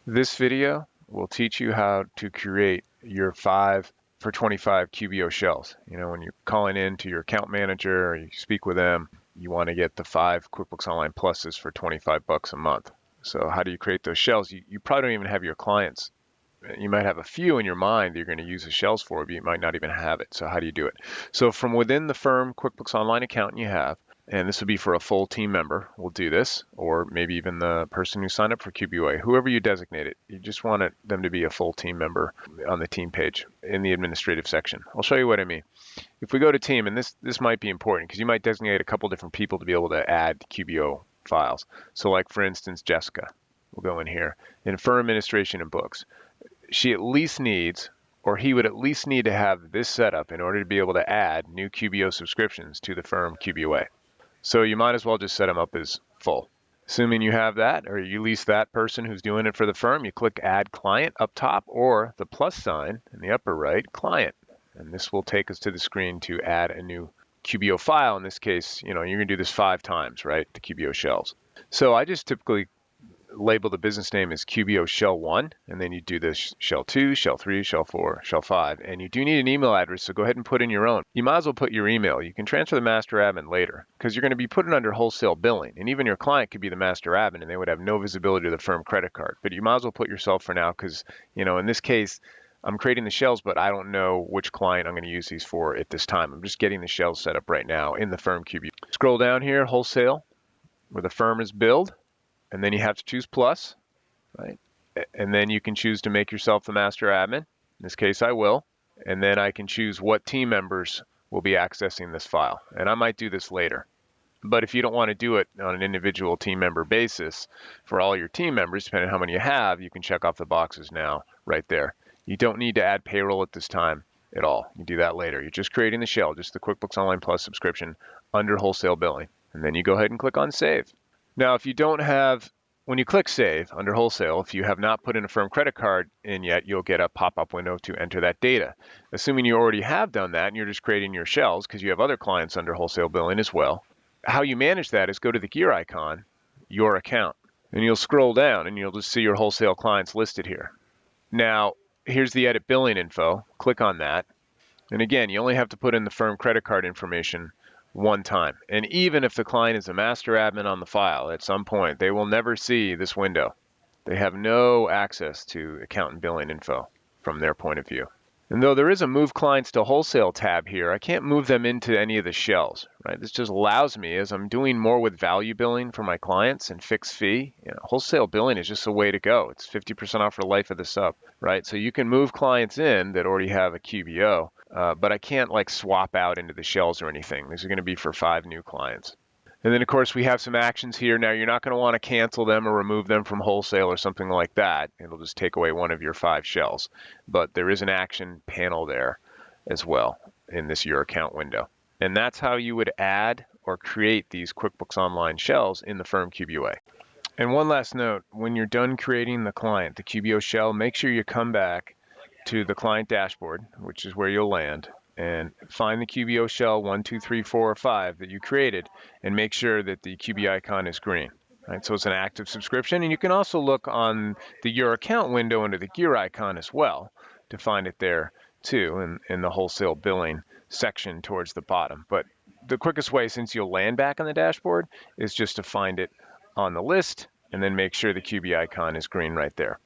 This video will teach you how to create your 5 for 25 QBO shells. You know, when you're calling in to your account manager or you speak with them, you want to get the 5 QuickBooks Online Pluses for 25 bucks a month. So how do you create those shells? You probably don't even have your clients. You might have a few in your mind that you're going to use the shells for, but you might not even have it. So how do you do it? So from within the firm QuickBooks Online account you have, and this would be for a full team member, will do this, or maybe even the person who signed up for QBOA, whoever you designate it. You just want them to be a full team member on the team page in the administrative section. I'll show you what I mean. If we go to team, and this might be important because you might designate a couple different people to be able to add QBO files. So like for instance, Jessica, we'll go in here, in firm administration and books. She at least needs, or he would at least need to have this set up in order to be able to add new QBO subscriptions to the firm QBOA. So you might as well just set them up as full. Assuming you have that, or you lease that person who's doing it for the firm, you click Add Client up top, or the plus sign in the upper right, Client. And this will take us to the screen to add a new QBO file. In this case, you know, you're going to do this 5 times, right, the QBO shells. So I just typically label the business name as QBO Shell 1, and then you do this Shell 2, Shell 3, Shell 4, Shell 5, and you do need an email address, so go ahead and put in your own. You might as well put your email. You can transfer the master admin later, because you're going to be putting under wholesale billing, and even your client could be the master admin, and they would have no visibility to the firm credit card. But you might as well put yourself for now, because, you know, in this case, I'm creating the shells, but I don't know which client I'm going to use these for at this time. I'm just getting the shells set up right now in the firm QBO. Scroll down here, wholesale, where the firm is billed. And then you have to choose plus, right? And then you can choose to make yourself the master admin. In this case, I will. And then I can choose what team members will be accessing this file. And I might do this later. But if you don't want to do it on an individual team member basis for all your team members, depending on how many you have, you can check off the boxes now right there. You don't need to add payroll at this time at all. You do that later. You're just creating the shell, just the QuickBooks Online Plus subscription under wholesale billing. And then you go ahead and click on Save. Now, if you don't have, when you click Save under Wholesale, if you have not put in a firm credit card in yet, you'll get a pop-up window to enter that data. Assuming you already have done that and you're just creating your shells because you have other clients under wholesale billing as well, how you manage that is go to the gear icon, Your Account, and you'll scroll down and you'll just see your wholesale clients listed here. Now, here's the Edit Billing info. Click on that. And again, you only have to put in the firm credit card information one time. And even if the client is a master admin on the file at some point, they will never see this window. They have no access to account and billing info from their point of view. And though there is a Move Clients to Wholesale tab here, I can't move them into any of the shells, right? This just allows me, as I'm doing more with value billing for my clients and fixed fee, you know, wholesale billing is just the way to go. It's 50% off for the life of the sub, right? So you can move clients in that already have a QBO, but I can't like swap out into the shells or anything. These are going to be for 5 new clients. And then, of course, we have some actions here. Now, you're not going to want to cancel them or remove them from wholesale or something like that. It'll just take away one of your 5 shells. But there is an action panel there as well in this Your Account window. And that's how you would add or create these QuickBooks Online shells in the firm QBOA. And one last note, when you're done creating the client, the QBO shell, make sure you come back to the client dashboard, which is where you'll land, and find the QBO shell 1, 2, 3, 4, or 5 that you created, and make sure that the QB icon is green. Right, so it's an active subscription, and you can also look on the Your Account window under the gear icon as well to find it there too in the wholesale billing section towards the bottom. But the quickest way, since you'll land back on the dashboard, is just to find it on the list and then make sure the QB icon is green right there.